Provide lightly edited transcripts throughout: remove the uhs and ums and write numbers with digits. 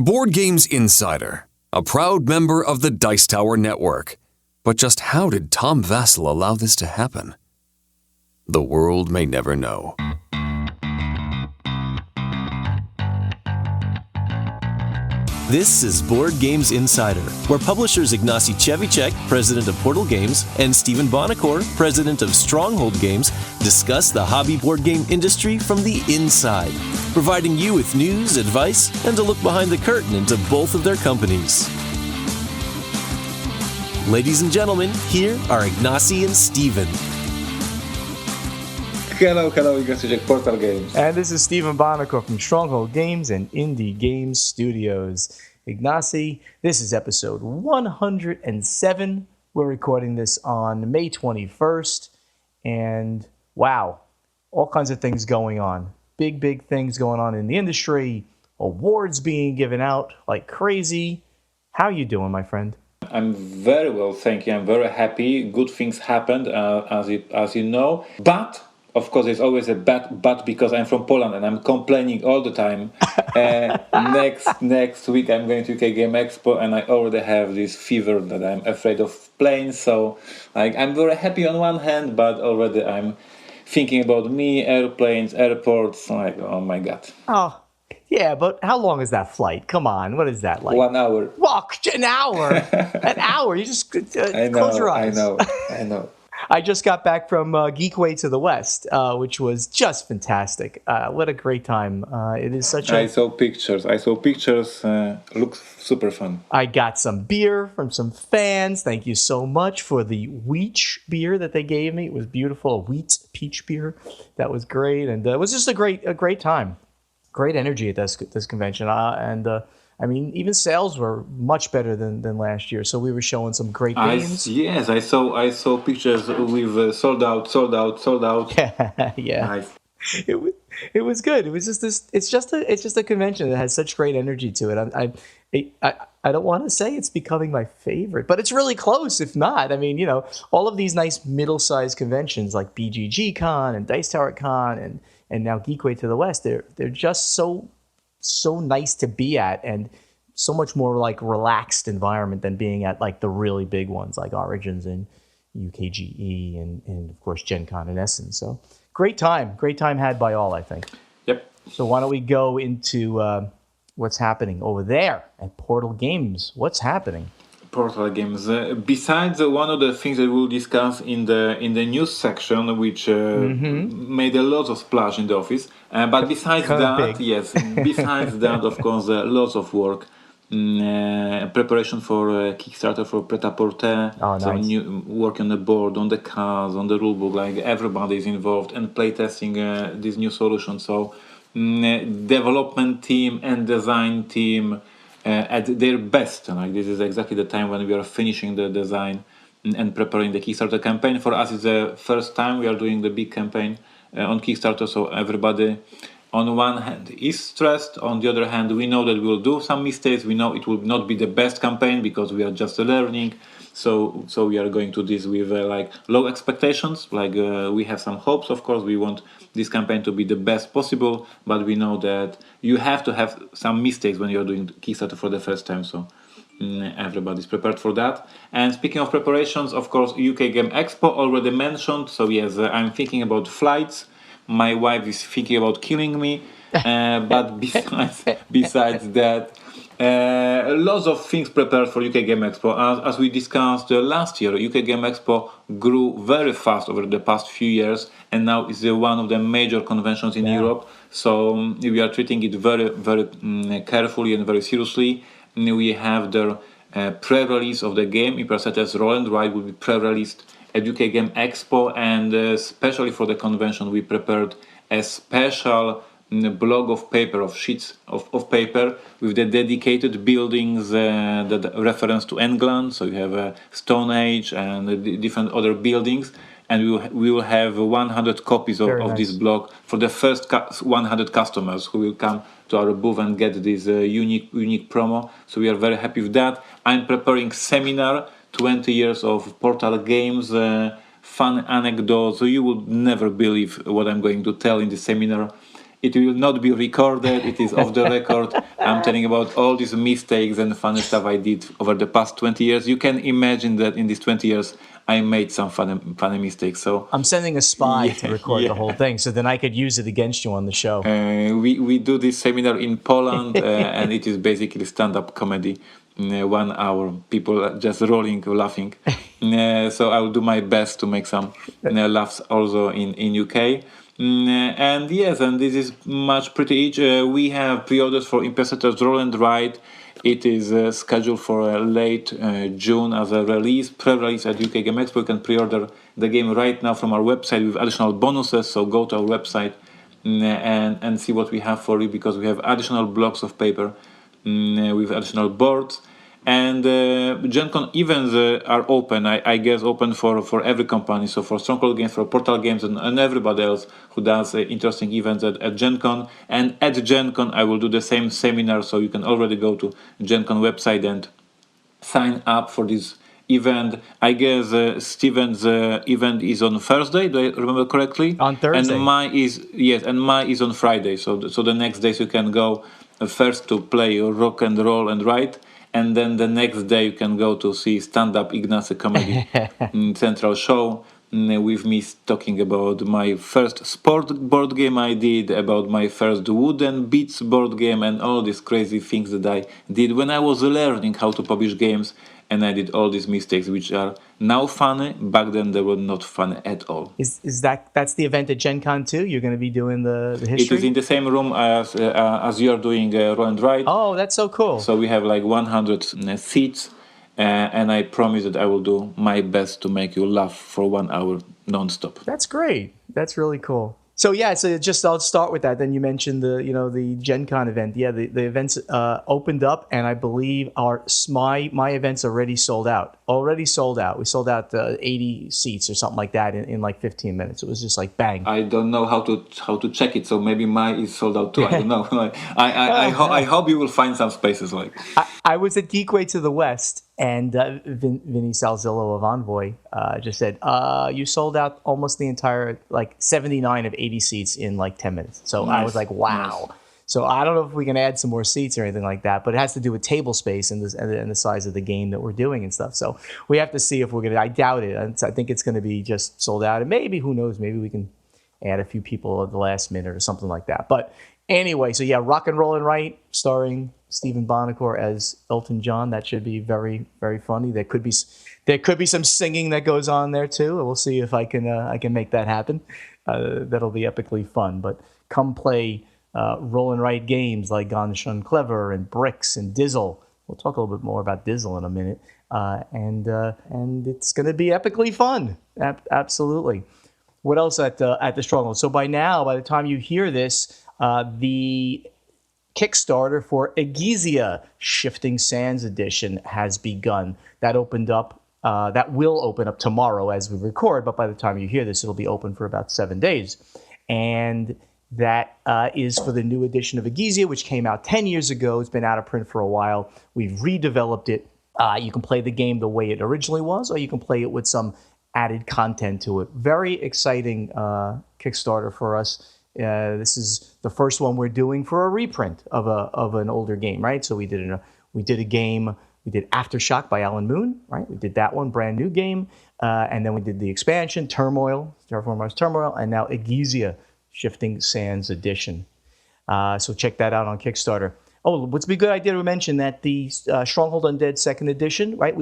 Board Games Insider, a proud member of the Dice Tower Network. But just how did Tom Vassell allow this to happen? The world may never know. This is Board Games Insider, where publishers Ignacy, president of Portal Games, and Stephen Bonacore, president of Stronghold Games, discuss the hobby board game industry from the inside, providing you with news, advice, and a look behind the curtain into both of their companies. Ladies and gentlemen, here are Ignacy and Stephen. Hello, Ignacy, Portal Games. And this is Stephen Bonacore from Stronghold Games and Indie Games Studios. Ignacy, this is episode 107. We're recording this on May 21st. And wow, all kinds of things going on. Big things going on in the industry. Awards being given out like crazy. How you doing, my friend? I'm very well, thank you. I'm very happy. Good things happened, as you know. But of course, there's always a but because I'm from Poland and I'm complaining all the time. Next week I'm going to UK Game Expo and I already have this fever that I'm afraid of planes. So I'm very happy on one hand, but already I'm thinking about me, airplanes, airports. Oh my God. Oh, yeah, but how long is that flight? Come on, what is that like? 1 hour. Walk an hour. An hour. You just close your eyes. I know. I just got back from Geekway to the West, which was just fantastic. What a great time. It is such I saw pictures. Looks super fun. I got some beer from some fans. Thank you so much for the wheat beer that they gave me. It was beautiful. A wheat peach beer. That was great. And it was just a great time. Great energy at this convention. I mean, even sales were much better than last year. So we were showing some great games. Yes, I saw pictures with sold out. Yeah, nice. It was good. It was just this. It's just a convention that has such great energy to it. I don't want to say it's becoming my favorite, but it's really close. If not, I mean, all of these nice middle-sized conventions like BGG Con and Dice Tower Con and now Geekway to the West. They're just so nice to be at and so much more like relaxed environment than being at like the really big ones like Origins and UKGE and of course Gen Con and Essen. So great time had by all, I think. Yep. So why don't we go into what's happening over there at Portal Games? What's happening? Portal Games. Besides one of the things that we'll discuss in the news section, which made a lot of splash in the office. But besides that, of course, lots of work. Preparation for Kickstarter for Pret-a-Porter. Oh, nice. So work on the board, on the cards, on the rulebook. Everybody is involved and playtesting this new solution. So development team and design team at their best. This is exactly the time when we are finishing the design and preparing the Kickstarter campaign. For us, it's the first time we are doing the big campaign on Kickstarter, so everybody on one hand is stressed, on the other hand we know that we will do some mistakes, we know it will not be the best campaign because we are just learning, so we are going to this with low expectations, we have some hopes, of course, we want this campaign to be the best possible, but we know that you have to have some mistakes when you're doing Kickstarter for the first time, so everybody's prepared for that. And speaking of preparations, of course, UK Game Expo already mentioned, so yes, I'm thinking about flights. My wife is thinking about killing me, but besides that, lots of things prepared for UK Game Expo. As we discussed last year, UK Game Expo grew very fast over the past few years, and now is one of the major conventions in Europe. So we are treating it very carefully and very seriously. We have the pre-release of the game, such as Roll and Ride will be pre-released at UK Game Expo, and especially for the convention we prepared a special blog of paper, of sheets of paper with the dedicated buildings that reference to England, so you have Stone Age and different other buildings, and we will have 100 copies of this blog for the first 100 customers who will come to our booth and get this unique promo, so we are very happy with that. I'm preparing seminar, 20 years of Portal Games, fun anecdotes. So you would never believe what I'm going to tell in the seminar. It will not be recorded. It is off the record. I'm telling about all these mistakes and funny stuff I did over the past 20 years. You can imagine that in these 20 years, I made some funny mistakes. So I'm sending a spy to record the whole thing, so then I could use it against you on the show. We do this seminar in Poland, and it is basically stand-up comedy. 1 hour, people just rolling, laughing. So I will do my best to make some laughs also in UK. And yes, and this is much pretty each. We have pre-orders for Imperceptor's Roll and Write. It is scheduled for late June as a release, pre-release at UK Game Expo. You can pre-order the game right now from our website with additional bonuses. So go to our website and see what we have for you, because we have additional blocks of paper with additional boards. And Gen Con events are open, I guess, open for every company. So for Stronghold Games, for Portal Games, and everybody else who does interesting events at Gen Con. And at Gen Con, I will do the same seminar. So you can already go to Gen Con website and sign up for this event. I guess Steven's event is on Thursday. Do I remember correctly? On Thursday. And mine is on Friday. So the next days you can go first to play Rock and Roll and Write. And then the next day you can go to see stand-up Ignacy comedy central show with me talking about my first sport board game I did, about my first wooden beats board game, and all these crazy things that I did when I was learning how to publish games. And I did all these mistakes, which are now funny. Back then, they were not funny at all. Is that's the event at Gen Con too? You're going to be doing the history? It is in the same room as you're doing Roll and Write. Oh, that's so cool. So we have like 100 seats, and I promise that I will do my best to make you laugh for 1 hour nonstop. That's great. That's really cool. So yeah, so just I'll start with that. Then you mentioned the Gen Con event. Yeah, the events opened up, and I believe my event's already sold out. We sold out 80 seats or something like that in like 15 minutes. It was just like bang. I don't know how to check it, so maybe mine is sold out too. I don't know. I hope you will find some spaces. Like I was at Geekway to the West, and Vinny Salzillo of Envoy just said, you sold out almost the entire, like 79 of 80 seats in like 10 minutes. So nice. I was like, wow. Nice. So I don't know if we can add some more seats or anything like that, but it has to do with table space and the size of the game that we're doing and stuff. So we have to see if we're going to, I doubt it. I think it's going to be just sold out. And maybe, who knows, maybe we can add a few people at the last minute or something like that. But anyway, so yeah, Rock and Roll and Write, starring Stephen Bonacore as Elton John. That should be very, very funny. There could be some singing that goes on there too. We'll see if I can make that happen. That'll be epically fun. But come play Roll and Write games like Gone Shun Clever and Bricks and Dizzle. We'll talk a little bit more about Dizzle in a minute. And it's going to be epically fun. Absolutely. What else at the Stronghold? So by the time you hear this, the Kickstarter for Agiza Shifting Sands Edition has begun. That opened up. That will open up tomorrow as we record, but by the time you hear this, it'll be open for about 7 days. And that is for the new edition of Agiza, which came out 10 years ago. It's been out of print for a while. We've redeveloped it. You can play the game the way it originally was, or you can play it with some added content to it. Very exciting Kickstarter for us. This is the first one we're doing for a reprint of an older game, right? So we did a game. We did Aftershock by Alan Moon, right? We did that one, brand new game, and then we did the expansion, Terraform Mars Turmoil, and now Agiza Shifting Sands Edition. So check that out on Kickstarter. Oh, what's be a good idea to mention that the Stronghold Undead Second Edition, right?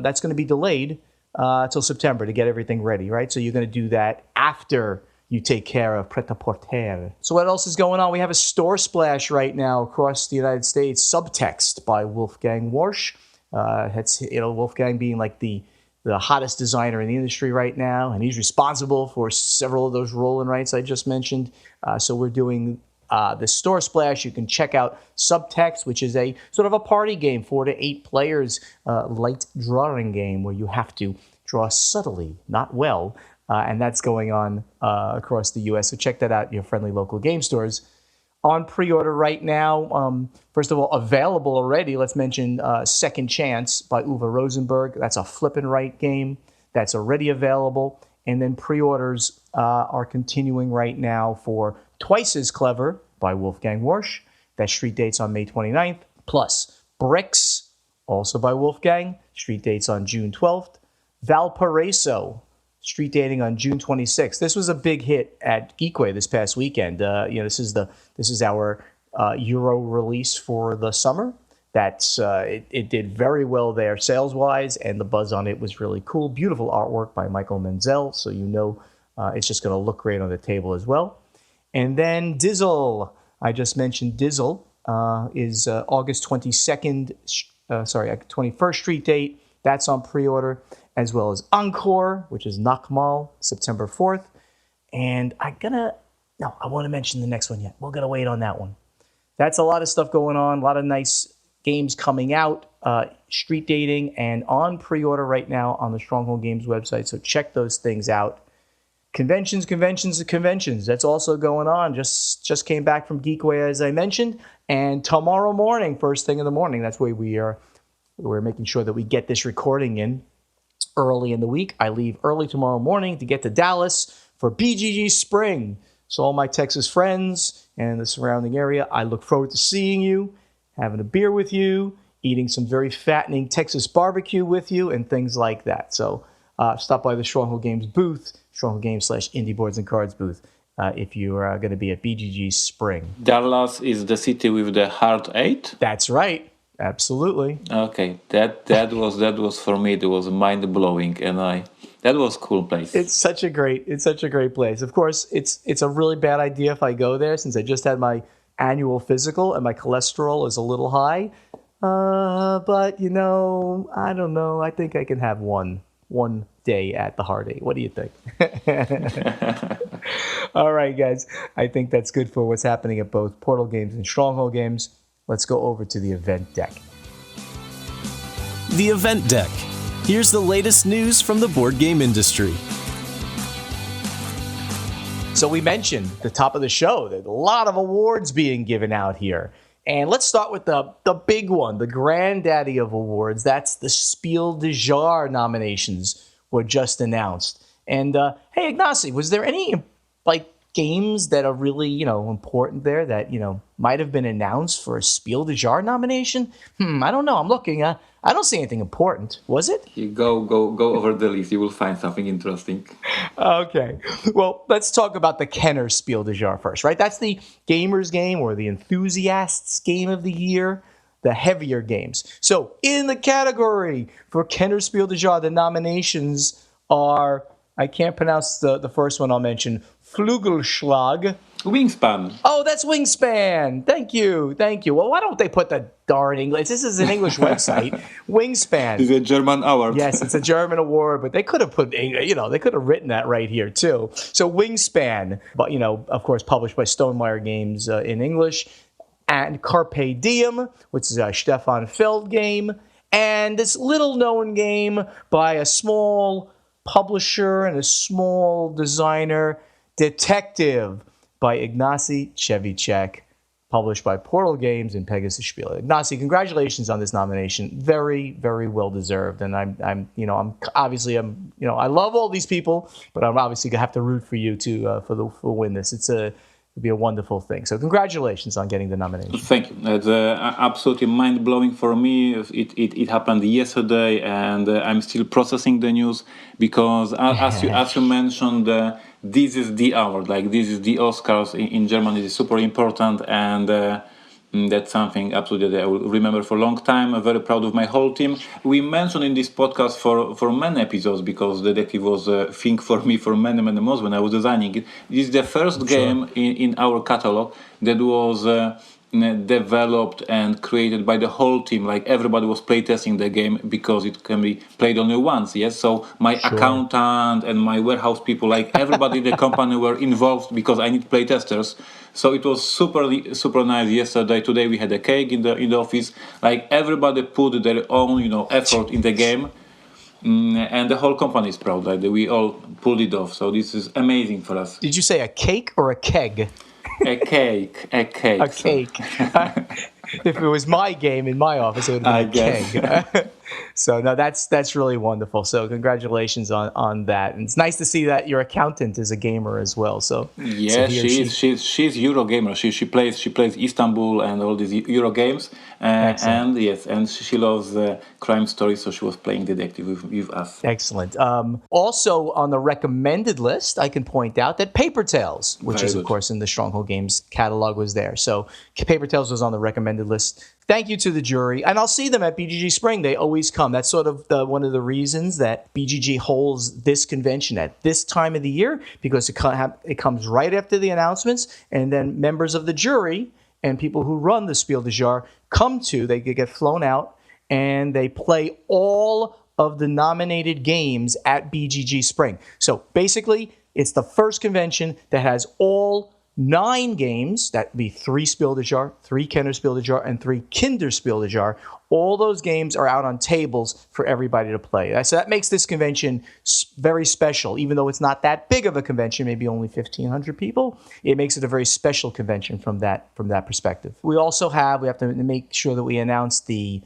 That's going to be delayed till September to get everything ready, right? So you're going to do that after you take care of Pret-a-Porter. So what else is going on? We have a store splash right now across the United States, Subtext by Wolfgang Warsch. Wolfgang being like the hottest designer in the industry right now, and he's responsible for several of those roll and writes I just mentioned. So we're doing the store splash. You can check out Subtext, which is a sort of a party game, 4 to 8 players, light drawing game where you have to draw subtly, not well. And that's going on across the U.S. So check that out in your friendly local game stores. On pre-order right now, first of all, available already, let's mention Second Chance by Uwe Rosenberg. That's a flip and write game that's already available. And then pre-orders are continuing right now for Twice as Clever by Wolfgang Warsch. That street dates on May 29th. Plus Bricks, also by Wolfgang. Street dates on June 12th. Valparaiso, street dating on June 26th. This was a big hit at Geekway this past weekend. This is our Euro release for the summer. It did very well there sales-wise, and the buzz on it was really cool. Beautiful artwork by Michael Menzel, so it's just going to look great on the table as well. And then Dizzle, I just mentioned Dizzle, is August 21st street date. That's on pre-order, as well as Encore, which is Nakmal, September 4th. And I want to mention the next one yet. We're going to wait on that one. That's a lot of stuff going on, a lot of nice games coming out, street dating, and on pre-order right now on the Stronghold Games website. So check those things out. Conventions. That's also going on. Just came back from Geekway, as I mentioned. And tomorrow morning, first thing in the morning, that's where we're making sure that we get this recording in early in the week. I leave early tomorrow morning to get to Dallas for BGG Spring. So all my Texas friends and the surrounding area, I look forward to seeing you, having a beer with you, eating some very fattening Texas barbecue with you, and things like that. So stop by the Stronghold Games booth, Stronghold Games /Indie Boards and Cards booth, if you are going to be at BGG Spring. Dallas is the city with the Heart 8? That's right. Absolutely. Okay, that was for me. It was mind blowing, and that was a cool place. It's such a great place. Of course, it's a really bad idea if I go there, since I just had my annual physical and my cholesterol is a little high. But I don't know. I think I can have one day at the Heart 8. What do you think? All right, guys. I think that's good for what's happening at both Portal Games and Stronghold Games. Let's go over to the event deck. The event deck. Here's the latest news from the board game industry. So we mentioned at the top of the show that a lot of awards being given out here. And let's start with the big one, the granddaddy of awards. That's the Spiel Des Jahres nominations were just announced. And hey, Ignacy, was there any games that are really important there that might have been announced for a Spiel Des Jahres nomination? I don't know. I'm looking. I don't see anything important. Was it? You go over the list. You will find something interesting. Okay. Well, let's talk about the Kennerspiel Des Jahres first, right? That's the gamers game or the enthusiasts game of the year, the heavier games. So in the category for Kennerspiel Des Jahres, the nominations are, I can't pronounce the first one I'll mention, Flügelschlag. Wingspan. Oh, that's Wingspan. Thank you. Well, why don't they put the darn English? This is an English website. Wingspan. It's a German award. Yes, it's a German award, but they could have they could have written that right here too. So Wingspan, but of course, published by Stonemaier Games in English, and Carpe Diem, which is a Stefan Feld game, and this little-known game by a small publisher and a small designer, Detective, by Ignacy Cevicek, published by Portal Games and Pegasus Spiel. Ignacy, congratulations on this nomination. Very, very well deserved. And I love all these people, but I'm obviously gonna have to root for you to win this. It'll be a wonderful thing. So congratulations on getting the nomination. Thank you. It's absolutely mind-blowing for me. It happened yesterday, and I'm still processing the news because, as you mentioned, this is the award. This is the Oscars in Germany. It is super important, and that's something absolutely that I will remember for a long time. I'm very proud of my whole team. We mentioned in this podcast for many episodes because the Detective was a thing for me for many months when I was designing it. This is the first game in our catalog that was developed and created by the whole team. Everybody was playtesting the game because it can be played only once. Yes, so my accountant and my warehouse people, everybody in the company were involved because I need playtesters. So it was super nice yesterday. Today we had a cake in the office. Everybody put their own effort in the game, and the whole company is proud. We all pulled it off. So this is amazing for us. Did you say a cake or a keg? A cake. A cake. If it was my game in my office, it would have been a keg. So no, that's really wonderful. So congratulations on that. And it's nice to see that your accountant is a gamer as well. So Yeah, he or she, she's Euro gamer. She plays Istanbul and all these Euro games. excellent. And yes, and she loves crime stories, so she was playing detective with us. Excellent. Also on the recommended list, I can point out that Paper Tales, which Very is, of good. course, in the Stronghold Games catalog, was there. So Paper Tales was on the recommended list. Thank you to the jury. And I'll see them at BGG Spring. They always come. That's sort of one of the reasons that BGG holds this convention at this time of the year, because it comes right after the announcements, and then members of the jury and people who run the Spiel des Jahres they get flown out, and they play all of the nominated games at BGG Spring. So basically, it's the first convention that has all 9 games. That would be 3 Spiel des Jahres, 3 Kennerspiel des Jahres, and 3 Kinderspiel des Jahres. All those games are out on tables for everybody to play. So that makes this convention very special. Even though it's not that big of a convention, maybe only 1,500 people, it makes it a very special convention from that perspective. We have to make sure that we announce the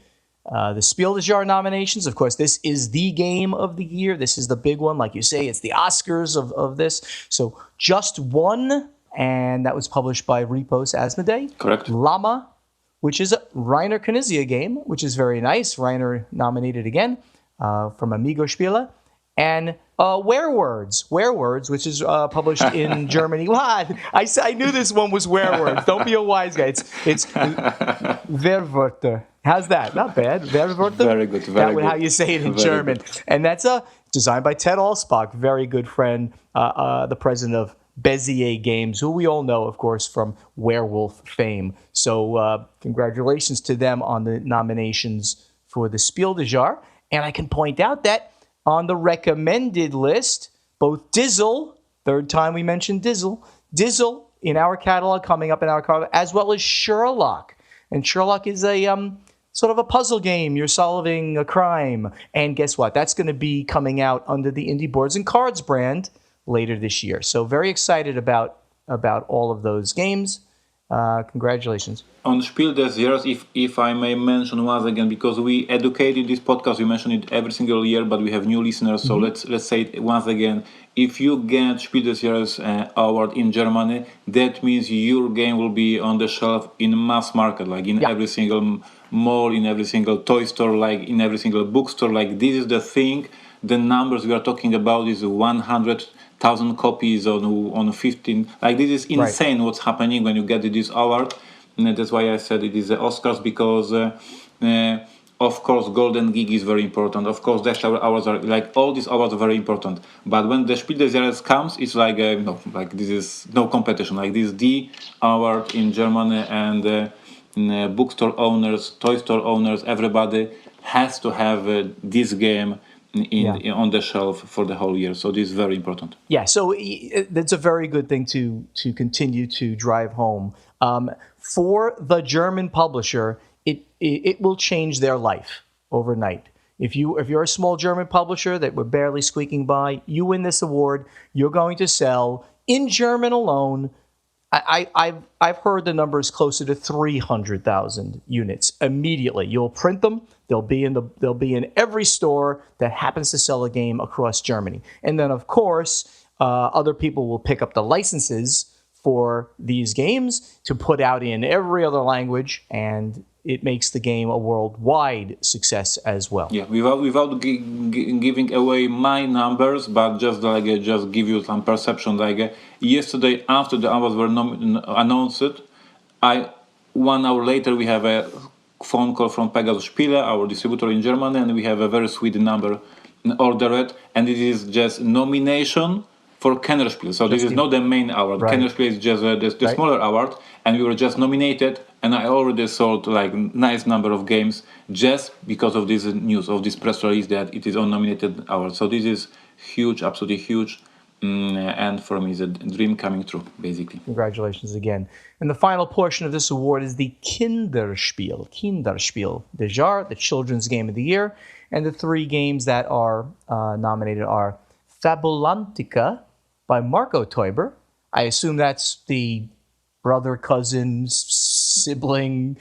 Spiel des Jahres nominations. Of course, this is the game of the year. This is the big one. Like you say, it's the Oscars of this. So just one, and that was published by Repos Asmodee. Correct. Llama, which is a Rainer Knizia game, which is very nice. Rainer nominated again from Amigo Spiele. And Werewords, which is published in Germany. What? I knew this one was Werewords. Don't be a wise guy. It's Werwörter. How's that? Not bad. Werwörter? Very good. Very good. How you say it in Very German. good. And that's designed by Ted Alspach, very good friend, the president of Bezier Games, who we all know, of course, from Werewolf fame. So congratulations to them on the nominations for the Spiel des Jahres. And I can point out that on the recommended list, both Dizzle, third time we mentioned Dizzle in our catalog, coming up in our catalog, as well as Sherlock. And Sherlock is a sort of a puzzle game. You're solving a crime. And guess what? That's going to be coming out under the Indie Boards and Cards brand later this year. So very excited about all of those games. Congratulations. On Spiel des Jahres, if I may mention once again, because we educate in this podcast, we mention it every single year, but we have new listeners, so let's say it once again. If you get Spiel des Jahres award in Germany, that means your game will be on the shelf in mass market, like in every single mall, in every single toy store, like in every single bookstore. Like, this is the thing. The numbers we are talking about is 100,000 copies on 15. Like, this is insane what's happening when you get this award. And that's why I said it is the Oscars, because of course Golden Gig is very important. Of course Dash Tower awards are, like, all these awards are very important. But when the Spiel des Jahres comes, it's like no, like, this is no competition. Like, this is the award in Germany, and bookstore owners, toy store owners, everybody has to have this game on the shelf for the whole year. So this is very important. Yeah, so that's a very good thing to continue to drive home. For the German publisher, it will change their life overnight. If you're a small German publisher that we're barely squeaking by, you win this award, you're going to sell in German alone. I've heard the numbers closer to 300,000 units immediately. You'll print them. They'll be in every store that happens to sell a game across Germany. And then, of course, other people will pick up the licenses for these games to put out in every other language, and it makes the game a worldwide success as well. Yeah, without giving away my numbers, but just give you some perception. Yesterday, after the awards were announced, 1 hour later we have a phone call from Pegasus Spiele, our distributor in Germany, and we have a very sweet number ordered, and it is just nomination for Kennerspiel. So this is not the main award. Right. Kennerspiel is just the smaller award, and we were just nominated, and I already sold like nice number of games just because of this news, of this press release that it is on nominated award. So this is huge, absolutely huge, and for me it's a dream coming true, basically. Congratulations again. And the final portion of this award is the Kinderspiel des Jahres, the children's game of the year, and the 3 games that are nominated are Fabulantica by Marco Teuber. I assume that's the brother, cousin, sibling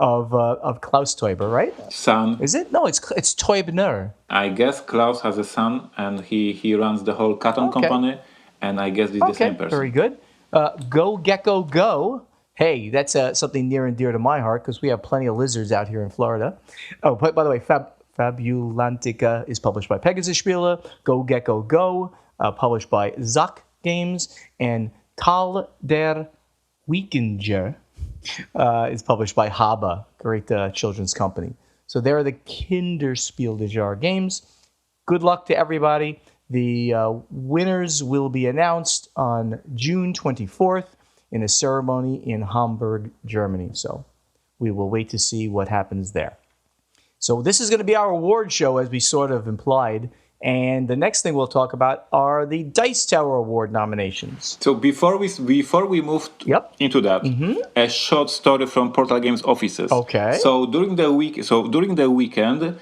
of Klaus Teuber, right? Son. Is it? No, it's Teubner. I guess Klaus has a son, and he runs the whole Cotton Okay. company, and I guess it's the same person. Very good. Go Gecko Go. Hey, that's something near and dear to my heart because we have plenty of lizards out here in Florida. Oh, but by the way, Fabulantica is published by Pegasus Spiele. Go Gecko Go, published by Zach Games, and Tal der Weekenger is published by Haba, great children's company. So there are the Kinderspiel des Jahres games. Good luck to everybody. The winners will be announced on June 24th in a ceremony in Hamburg, Germany. So we will wait to see what happens there. So this is going to be our award show, as we sort of implied. And the next thing we'll talk about are the Dice Tower Award nominations. So before we move into that, a short story from Portal Games offices. Okay. So during the weekend,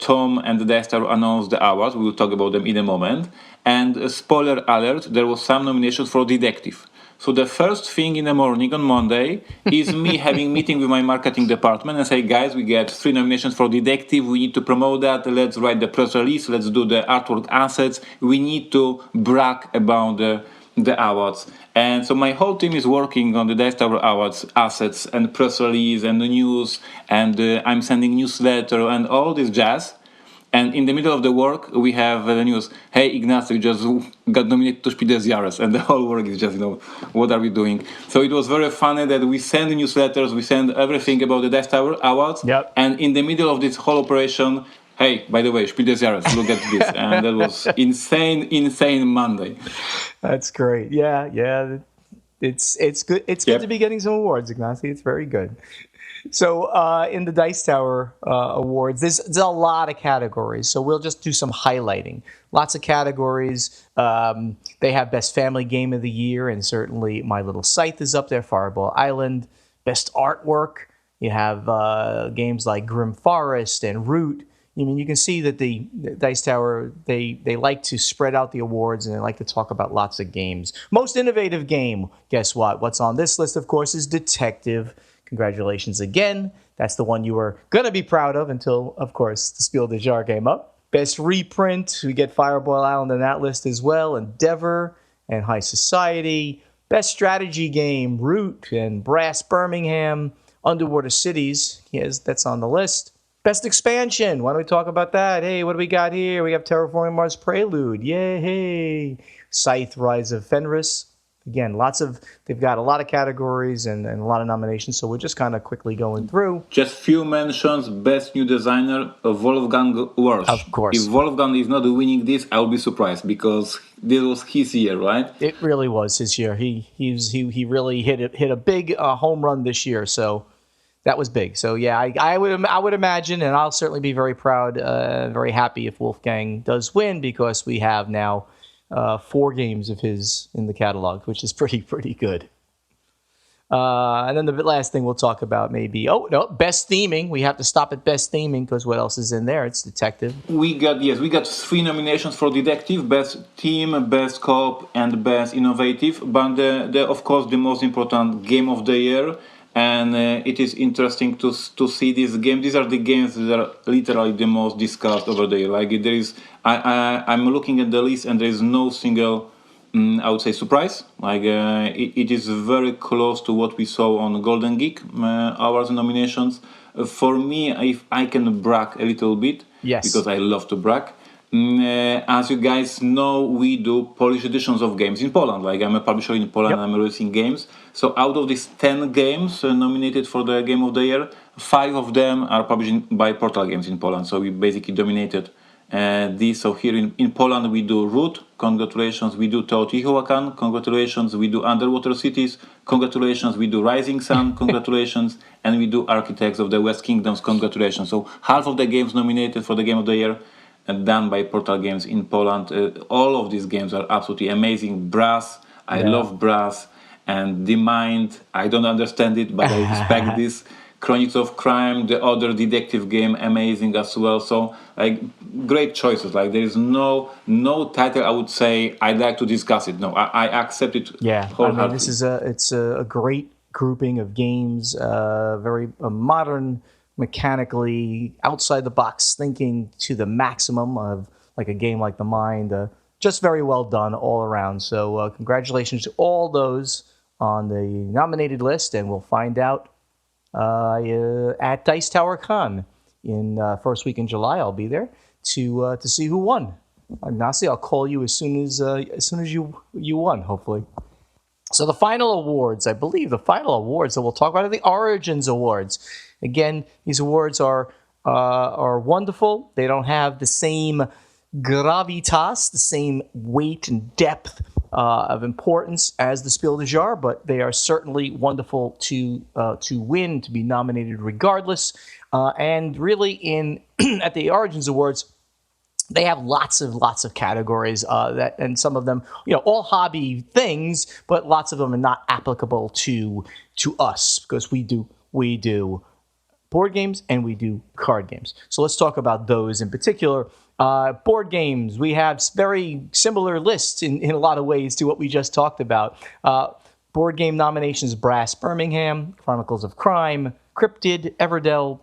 Tom and the Dice Tower announced the awards. We will talk about them in a moment. And spoiler alert: there was some nominations for detective. So the first thing in the morning on Monday is me having meeting with my marketing department and say, guys, we get 3 nominations for detective. We need to promote that. Let's write the press release. Let's do the artwork assets. We need to brag about the awards. And so my whole team is working on the Dice Tower Awards assets and press release and the news. And I'm sending newsletter and all this jazz. And in the middle of the work, we have the news. Hey, Ignacy just got nominated to Spiel Des Jahres. And the whole work is just, what are we doing? So it was very funny that we send newsletters, we send everything about the Dice Tower Awards. Yep. And in the middle of this whole operation, hey, by the way, Spiel Des Jahres, look at this. And that was insane Monday. That's great. Yeah. It's good. It's good to be getting some awards, Ignacy. It's very good. So in the Dice Tower Awards, there's a lot of categories. So we'll just do some highlighting. Lots of categories. They have Best Family Game of the Year, and certainly My Little Scythe is up there, Fireball Island. Best Artwork. You have games like Grim Forest and Root. I mean, you can see that the Dice Tower, they like to spread out the awards, and they like to talk about lots of games. Most Innovative Game, guess what? What's on this list, of course, is Detective. Congratulations again. That's the one you were going to be proud of until, of course, the Spiel des Jahres came up. Best Reprint, we get Fireball Island on that list as well, Endeavor and High Society. Best Strategy Game, Root and Brass Birmingham. Underwater Cities, yes, that's on the list. Best Expansion, why don't we talk about that? Hey, what do we got here? We have Terraforming Mars Prelude, yay! Scythe, Rise of Fenris. Again, they've got a lot of categories and a lot of nominations, so we're just kind of quickly going through. Just few mentions. Best New Designer, Wolfgang Warsch. Of course. If Wolfgang is not winning this, I'll be surprised, because this was his year, right? It really was his year. He really hit a big home run this year, so that was big. So yeah, I would imagine, and I'll certainly be very proud, very happy if Wolfgang does win, because we have now 4 games of his in the catalog, which is pretty good. And then the last thing we'll talk about maybe, best theming. We have to stop at best theming, because what else is in there? It's Detective. We got 3 nominations for Detective: Best Team, Best Co-op, and Best Innovative. But of course, the most important Game of the Year. And it is interesting to see these games. These are the games that are literally the most discussed over there. Like there is, I'm looking at the list, and there is no single, I would say, surprise. Like it is very close to what we saw on Golden Geek Awards nominations. For me, if I can brag a little bit, yes, because I love to brag. As you guys know, we do Polish editions of games in Poland. Like I'm a publisher in Poland, yep. I'm releasing games. So out of these 10 games nominated for the Game of the Year, 5 of them are published by Portal Games in Poland. So we basically dominated this. So here in Poland, we do Root, congratulations. We do Teotihuacan, congratulations. We do Underwater Cities, congratulations. We do Rising Sun, congratulations. And we do Architects of the West Kingdoms, congratulations. So half of the games nominated for the Game of the Year done by Portal Games in Poland. All of these games are absolutely amazing. Brass, I love Brass. And The Mind, I don't understand it, but I respect this. Chronicles of Crime, the other detective game, amazing as well. So, like, great choices. Like, there is no title I would say I'd like to discuss it. No, I accept it. Yeah, I mean, this is it's a great grouping of games, very modern, mechanically, outside-the-box thinking to the maximum of like a game like The Mind. Just very well done all around. So congratulations to all those on the nominated list, and we'll find out at Dice Tower Con in first week in July. I'll be there to see who won. Ignacy, I'll call you as soon as you won, hopefully. So the final awards, I believe the final awards that we'll talk about are the Origins Awards. Again, these awards are wonderful. They don't have the same gravitas, the same weight and depth of importance as the Spiel Des Jahres, but they are certainly wonderful to win, to be nominated regardless. And really, at the Origins Awards, they have lots of categories and some of them, all hobby things, but lots of them are not applicable to us because we do board games and we do card games. So let's talk about those in particular. Board games, we have very similar lists in a lot of ways to what we just talked about. Board game nominations: Brass Birmingham, Chronicles of Crime, Cryptid, Everdell,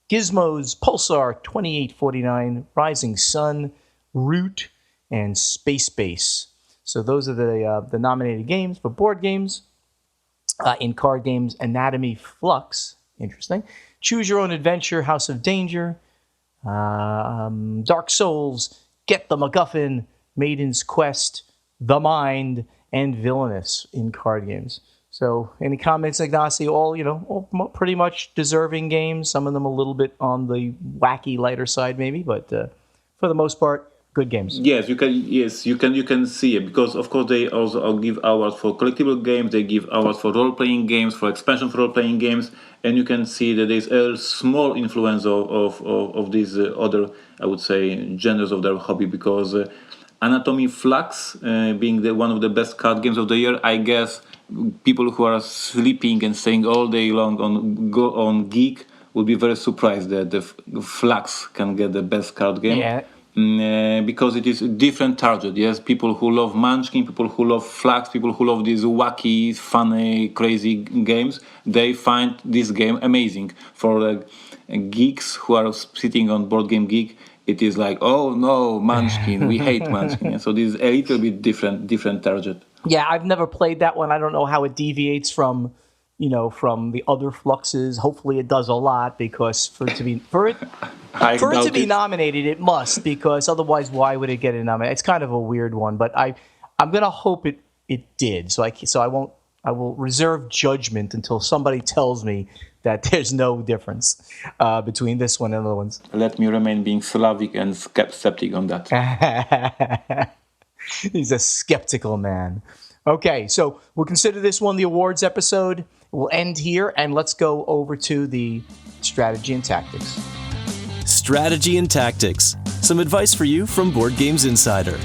Gizmos, Pulsar 2849, Rising Sun, Root, and Space Base. So those are the nominated games for board games. In card games, Anatomy Flux, interesting. Choose Your Own Adventure, House of Danger, Dark Souls, Get the MacGuffin, Maiden's Quest, The Mind, and Villainous in card games. So, any comments, Ignacy? All pretty much deserving games. Some of them a little bit on the wacky, lighter side, maybe, but for the most part, good games. Yes, you can see it because of course they also give awards for collectible games. They give awards for role-playing games, for expansion for role-playing games, and you can see that there's a small influence of these other, I would say, genres of their hobby because Anatomy Flux being one of the best card games of the year, I guess. People who are sleeping and staying all day long on Geek will be very surprised that the Flux can get the best card game. Yeah. Because it is a different target. Yes, people who love Munchkin, people who love Flux, people who love these wacky, funny, crazy games, they find this game amazing. For geeks who are sitting on Board Game Geek, it is like, oh no, Munchkin, we hate Munchkin. So this is a little bit different target. Yeah, I've never played that one. I don't know how it deviates from the other Fluxes. Hopefully, it does a lot because for it to be nominated, it must, because otherwise, why would it get a nomination? It's kind of a weird one, but I'm gonna hope it did. So I will reserve judgment until somebody tells me that there's no difference between this one and other ones. Let me remain being Slavic and skeptic on that. He's a skeptical man. Okay, so we'll consider this one the awards episode. We'll end here, and let's go over to the strategy and tactics. Strategy and tactics. Some advice for you from Board Games Insider.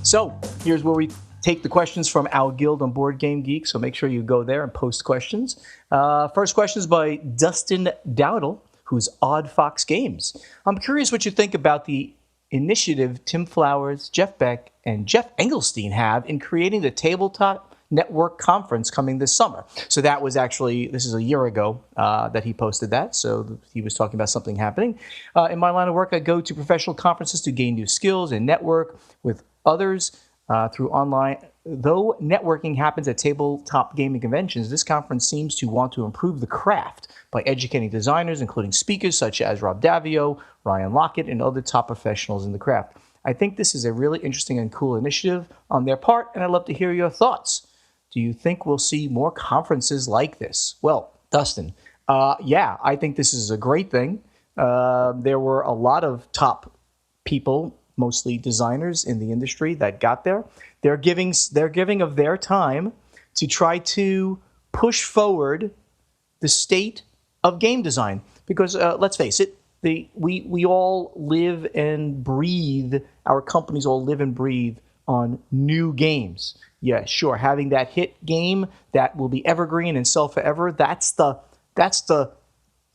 So here's where we take the questions from our guild on Board Game Geek, so make sure you go there and post questions. First question is by Dustin Dowdle, who's Odd Fox Games. I'm curious what you think about the initiative Tim Flowers, Jeff Beck, and Jeff Engelstein have in creating the Tabletop Network Conference coming this summer. So that was this is a year ago that he posted that. So he was talking about something happening. In my line of work, I go to professional conferences to gain new skills and network with others through online. Though networking happens at tabletop gaming conventions, this conference seems to want to improve the craft by educating designers, including speakers such as Rob Davio, Ryan Lockett, and other top professionals in the craft. I think this is a really interesting and cool initiative on their part, and I'd love to hear your thoughts. Do you think we'll see more conferences like this? Well, Dustin, yeah, I think this is a great thing. There were a lot of top people, mostly designers in the industry, that got there. They're giving of their time to try to push forward the state of game design. Because let's face it, we all live and breathe, our companies all live and breathe on new games. Yeah, sure, having that hit game that will be evergreen and sell forever, that's the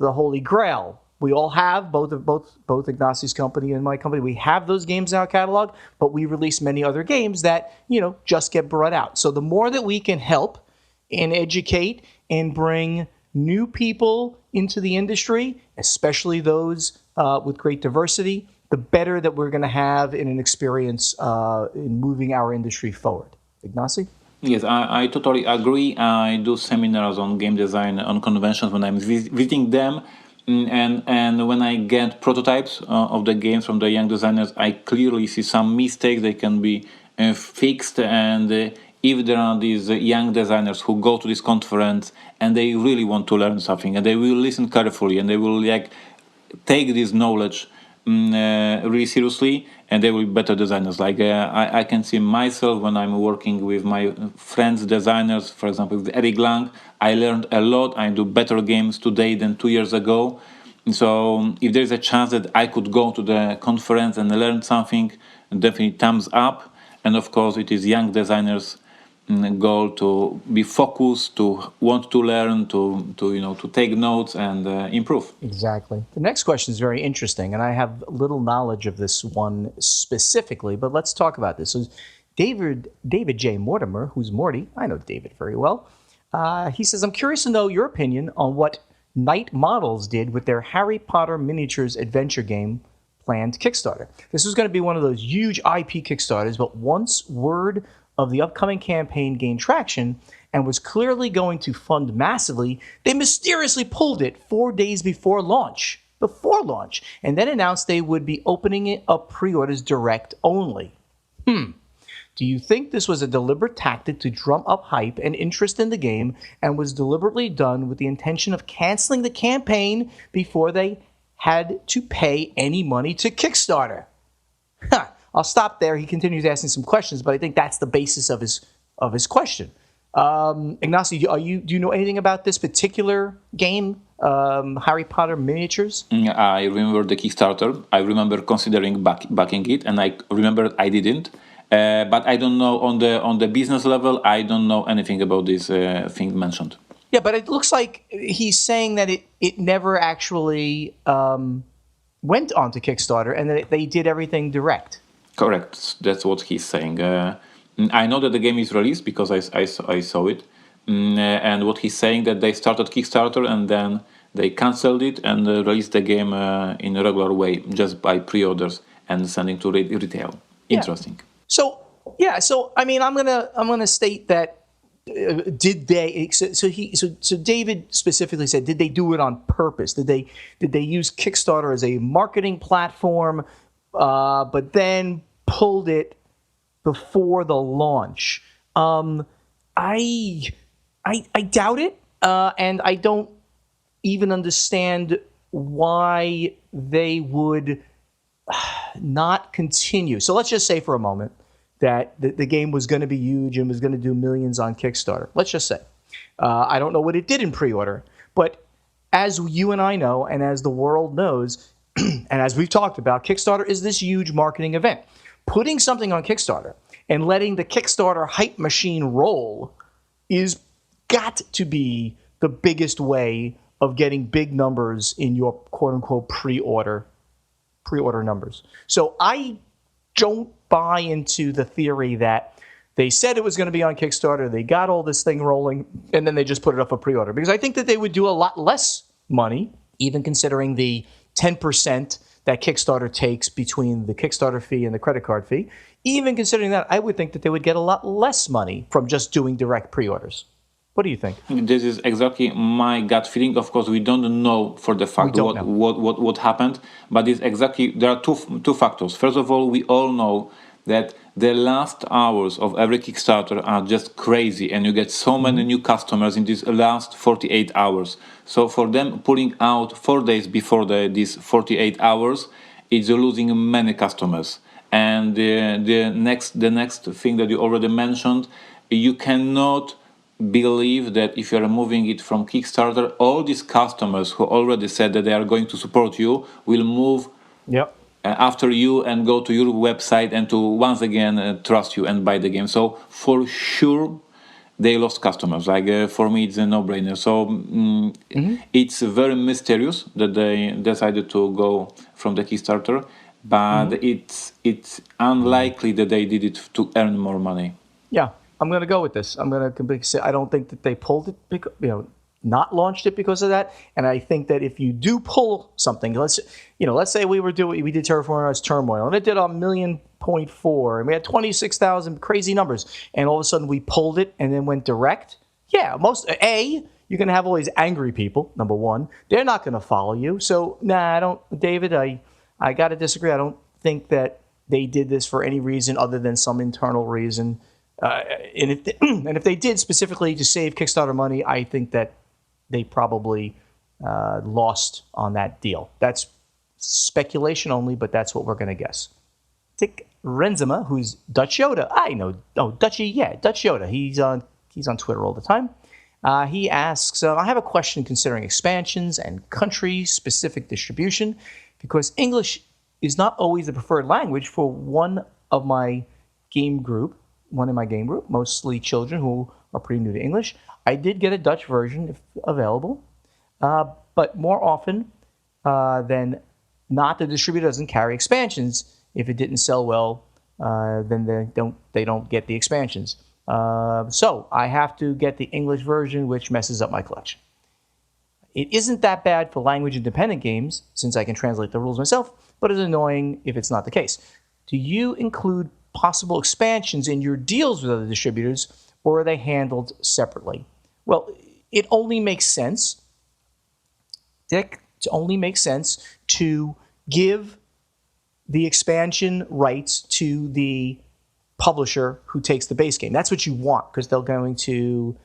holy grail We all have both Ignacy's company and my company. We have those games in our catalog, but we release many other games that just get brought out. So the more that we can help and educate and bring new people into the industry, especially those with great diversity, the better that we're going to have in an experience in moving our industry forward. Ignacy? Yes, I totally agree. I do seminars on game design on conventions when I'm visiting them. And when I get prototypes of the games from the young designers, I clearly see some mistakes. They can be fixed. And if there are these young designers who go to this conference and they really want to learn something, and they will listen carefully, and they will take this knowledge really seriously, and they will be better designers. I can see myself when I'm working with my friends designers, for example with Eric Lang. I learned a lot. I do better games today than 2 years ago. So if there's a chance that I could go to the conference and learn something, definitely thumbs up. And of course it is young designers goal to be focused, to want to learn, to take notes and improve. Exactly. The next question is very interesting, and I have little knowledge of this one specifically, but let's talk about this. So David J. Mortimer, who's Morty, I know David very well, he says, I'm curious to know your opinion on what Night Models did with their Harry Potter miniatures adventure game planned Kickstarter. This was going to be one of those huge IP Kickstarters, but once word of the upcoming campaign gained traction and was clearly going to fund massively, they mysteriously pulled it 4 days before launch, and then announced they would be opening it up pre-orders direct only. Do you think this was a deliberate tactic to drum up hype and interest in the game and was deliberately done with the intention of canceling the campaign before they had to pay any money to Kickstarter? I'll stop there. He continues asking some questions, but I think that's the basis of his question. Ignacy, do you know anything about this particular game, Harry Potter miniatures? I remember the Kickstarter. I remember considering backing it, and I remember I didn't. But I don't know on the business level. I don't know anything about this thing mentioned. Yeah, but it looks like he's saying that it never actually went onto Kickstarter, and that they did everything direct. Correct. That's what he's saying. I know that the game is released because I saw it. And what he's saying that they started Kickstarter and then they canceled it and released the game in a regular way, just by pre-orders and sending to retail. Interesting. So I mean, I'm gonna state that did they? So David specifically said, did they do it on purpose? Did they use Kickstarter as a marketing platform? But then pulled it before the launch. I doubt it, and I don't even understand why they would not continue. So let's just say for a moment that the game was going to be huge and was going to do millions on Kickstarter. Let's just say. I don't know what it did in pre-order, but as you and I know, and as the world knows, and as we've talked about, Kickstarter is this huge marketing event. Putting something on Kickstarter and letting the Kickstarter hype machine roll is got to be the biggest way of getting big numbers in your quote-unquote pre-order numbers. So I don't buy into the theory that they said it was going to be on Kickstarter, they got all this thing rolling, and then they just put it up for pre-order. Because I think that they would do a lot less money, even considering the 10% that Kickstarter takes between the Kickstarter fee and the credit card fee. Even considering that, I would think that they would get a lot less money from just doing direct pre-orders. What do you think? This is exactly my gut feeling. Of course, we don't know for the fact what happened, but it's exactly, there are two factors. First of all, we all know that the last hours of every Kickstarter are just crazy, and you get so many new customers in these last 48 hours. So for them pulling out 4 days before these 48 hours, it's losing many customers. And the next thing that you already mentioned, you cannot believe that if you're moving it from Kickstarter, all these customers who already said that they are going to support you will move after you and go to your website and to once again trust you and buy the game. So for sure, they lost customers. Like for me, it's a no-brainer. So it's very mysterious that they decided to go from the Kickstarter, but it's unlikely that they did it to earn more money. Yeah, I'm going to go with this. I'm going to say I don't think that they pulled it, because, not launched it because of that. And I think that if you do pull something, let's say we did Terraformers Turmoil, and it did 1.4 million, and we had 26,000 crazy numbers, and all of a sudden we pulled it and then went direct. Yeah, you're going to have all these angry people. Number one, they're not going to follow you. So I don't, David. I got to disagree. I don't think that they did this for any reason other than some internal reason. And if they did specifically to save Kickstarter money, I think that they probably lost on that deal. That's speculation only, but that's what we're going to guess. Dick Renzema, who's Dutch Yoda. I know. Oh, Dutchy, yeah, Dutch Yoda. He's on Twitter all the time. He asks, I have a question considering expansions and country-specific distribution, because English is not always the preferred language for one in my game group, mostly children who are pretty new to English. I did get a Dutch version if available, but more often than not, the distributor doesn't carry expansions. If it didn't sell well, then they don't get the expansions. So I have to get the English version, which messes up my collection. It isn't that bad for language-independent games, since I can translate the rules myself, but it's annoying if it's not the case. Do you include possible expansions in your deals with other distributors, or are they handled separately? Well, it only makes sense, Dick, to give the expansion rights to the publisher who takes the base game. That's what you want, because they're going to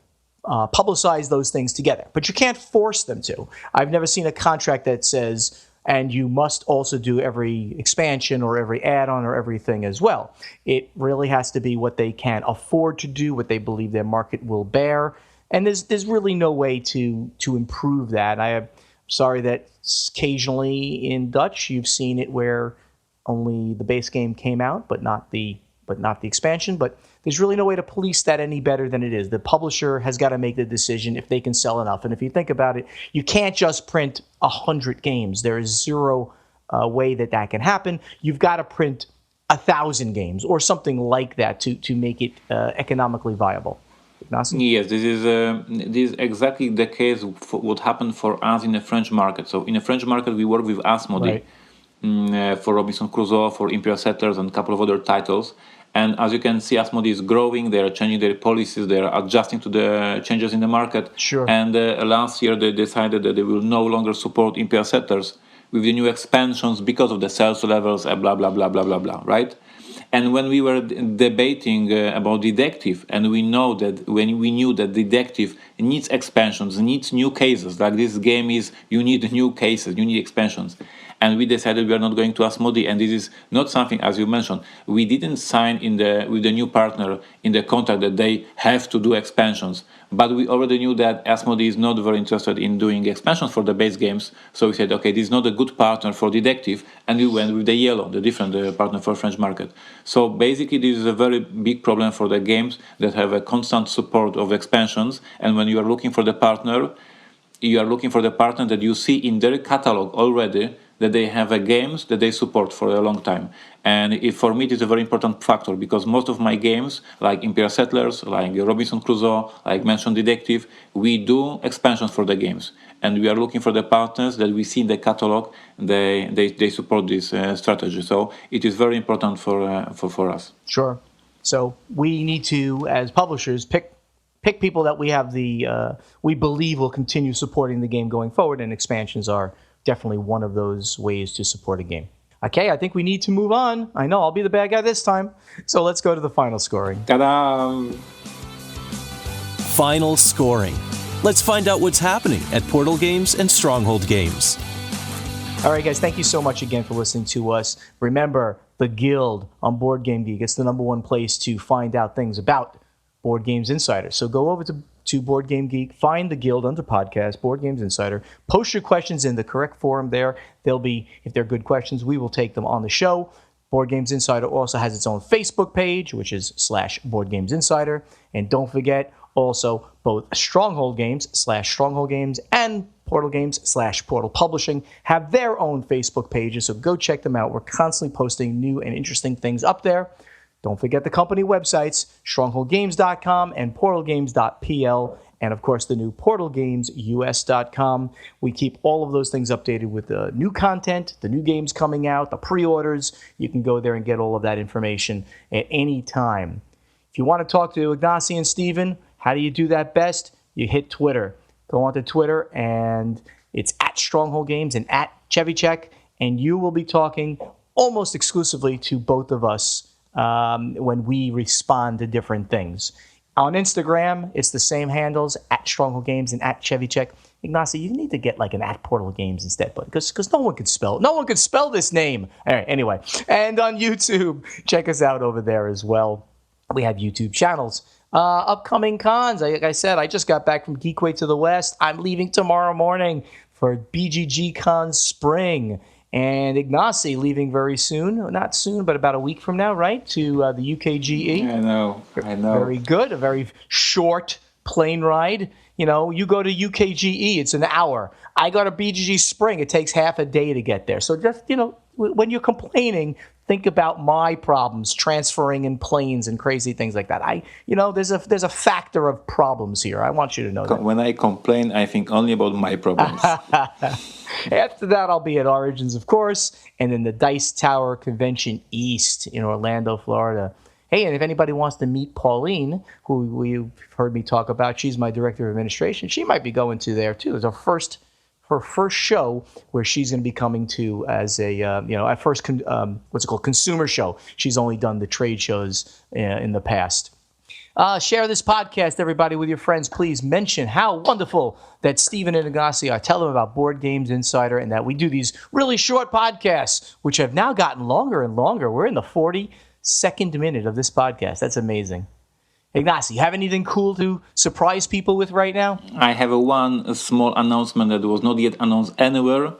publicize those things together. But you can't force them to. I've never seen a contract that says, and you must also do every expansion or every add-on or everything as well. It really has to be what they can afford to do, what they believe their market will bear. And there's really no way to improve that. I'm sorry that occasionally in Dutch you've seen it where only the base game came out, but not the expansion. But there's really no way to police that any better than it is. The publisher has got to make the decision if they can sell enough. And if you think about it, you can't just print 100 games. There is zero way that can happen. You've got to print 1,000 games or something like that to make it economically viable. Ignacy? Yes, this is exactly the case for what happened for us in the French market. So in the French market, we work with Asmodee for Robinson Crusoe, for Imperial Settlers, and a couple of other titles. And as you can see, Asmodee is growing. They are changing their policies. They are adjusting to the changes in the market. Sure. And last year, they decided that they will no longer support Imperial Settlers with the new expansions because of the sales levels, blah, blah, blah, blah, blah, blah, right? And when we were debating about Detective, and we knew that Detective needs expansions, needs new cases, like this game is, you need new cases, you need expansions. And we decided we are not going to Asmodee, and this is not something, as you mentioned, we didn't sign with the new partner in the contract that they have to do expansions. But we already knew that Asmodee is not very interested in doing expansions for the base games. So we said, okay, this is not a good partner for Detective, and we went with the Yellow, the different partner for French market. So basically, this is a very big problem for the games that have a constant support of expansions. And when you are looking for the partner, that you see in their catalog already that they have games that they support for a long time. And for me, it is a very important factor, because most of my games, like Imperial Settlers, like Robinson Crusoe, like mentioned Detective, we do expansions for the games. And we are looking for the partners that we see in the catalog, they support this strategy. So it is very important for us. Sure. So we need to, as publishers, pick people that we have we believe will continue supporting the game going forward, and expansions are definitely one of those ways to support a game. Okay, I think we need to move on. I know I'll be the bad guy this time. So let's go to the final scoring. Ta-da! Final scoring. Let's find out what's happening at Portal Games and Stronghold Games. All right, guys, thank you so much again for listening to us. Remember, the Guild on Board Game Geek. It's the #1 place to find out things about Board Games Insider. So go over to Board Game Geek, find the Guild under podcast, Board Games Insider, post your questions in the correct forum there. They'll be, if they're good questions, we will take them on the show. Board Games Insider also has its own Facebook page, which is /Board Games Insider. And don't forget, Also, both Stronghold Games /Stronghold Games and Portal Games /Portal Publishing have their own Facebook pages, so go check them out. We're constantly posting new and interesting things up there. Don't forget the company websites, strongholdgames.com and portalgames.pl, and of course the new portalgamesus.com. We keep all of those things updated with the new content, the new games coming out, the pre-orders. You can go there and get all of that information at any time. If you want to talk to Ignacy and Steven, how do you do that best? You hit Twitter. Go onto Twitter, and it's at Stronghold Games and at Chevychek, and you will be talking almost exclusively to both of us when we respond to different things. On Instagram, it's the same handles, at Stronghold Games and at Chevychek. Ignacy, you need to get like an at Portal Games instead, because no one could spell this name. All right, anyway. And on YouTube, check us out over there as well. We have YouTube channels. Upcoming cons, like I said, I just got back from Geekway to the West. I'm leaving tomorrow morning for BGG Con Spring. And Ignacy leaving very soon. Not soon, but about a week from now, right? To the UKGE. I know. Very good. A very short plane ride. You know, you go to UKGE, it's an hour. I go to BGG Spring, it takes half a day to get there. So just, you know, when you're complaining, think about my problems transferring in planes and crazy things like that. There's a factor of problems here. I want you to know that. When I complain, I think only about my problems. After that, I'll be at Origins, of course, and then the Dice Tower Convention East in Orlando, Florida. Hey, and if anybody wants to meet Pauline, who you've heard me talk about, she's my director of administration. She might be going to there too. It's her first show where she's going to be coming to as a at first consumer show. She's only done the trade shows in the past. Share this podcast, everybody, with your friends. Please mention how wonderful that Steven and Ignacy are. Tell them about Board Games Insider and that we do these really short podcasts, which have now gotten longer and longer. We're in the 42nd minute of this podcast. That's amazing. Ignacy, you have anything cool to surprise people with right now? I have one small announcement that was not yet announced anywhere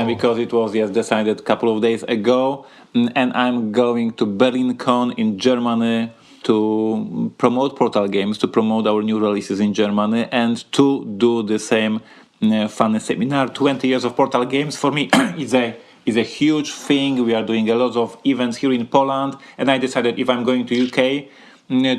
because it was decided a couple of days ago. And I'm going to BerlinCon in Germany to promote Portal Games, to promote our new releases in Germany, and to do the same fun seminar. 20 years of Portal Games for me is a huge thing. We are doing a lot of events here in Poland, and I decided if I'm going to UK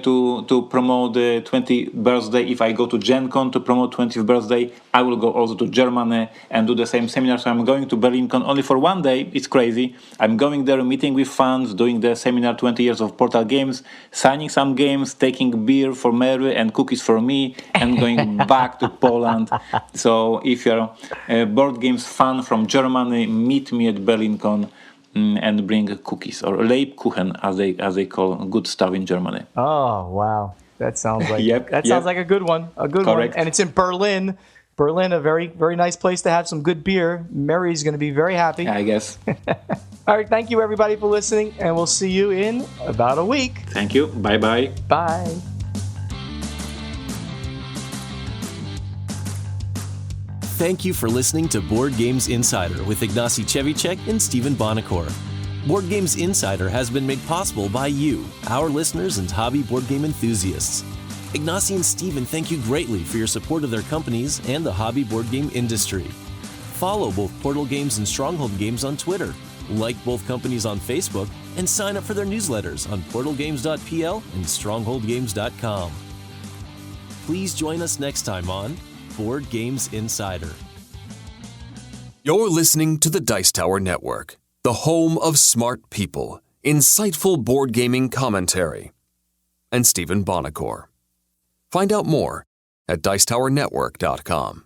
to promote the 20th birthday, if I go to Gen Con to promote 20th birthday, I will go also to Germany and do the same seminar. So I'm going to BerlinCon only for one day. It's crazy. I'm going there, meeting with fans, doing the seminar 20 years of Portal Games, signing some games, taking beer for Mary and cookies for me, and going back to Poland. So if you're a board games fan from Germany, meet me at BerlinCon and bring cookies, or Lebkuchen, as they call good stuff in Germany. Oh, wow. That sounds like sounds like a good one. Correct. And it's in Berlin. Berlin, a very, very nice place to have some good beer. Mary's going to be very happy. I guess. All right, thank you everybody for listening, and we'll see you in about a week. Thank you. Bye-bye. Bye. Thank you for listening to Board Games Insider with Ignacy Chevychek and Steven Bonacore. Board Games Insider has been made possible by you, our listeners and hobby board game enthusiasts. Ignacy and Steven thank you greatly for your support of their companies and the hobby board game industry. Follow both Portal Games and Stronghold Games on Twitter, like both companies on Facebook, and sign up for their newsletters on portalgames.pl and strongholdgames.com. Please join us next time on Board Games Insider. You're listening to the Dice Tower Network, the home of smart people, insightful board gaming commentary, and Steven Bonacore. Find out more at dicetowernetwork.com.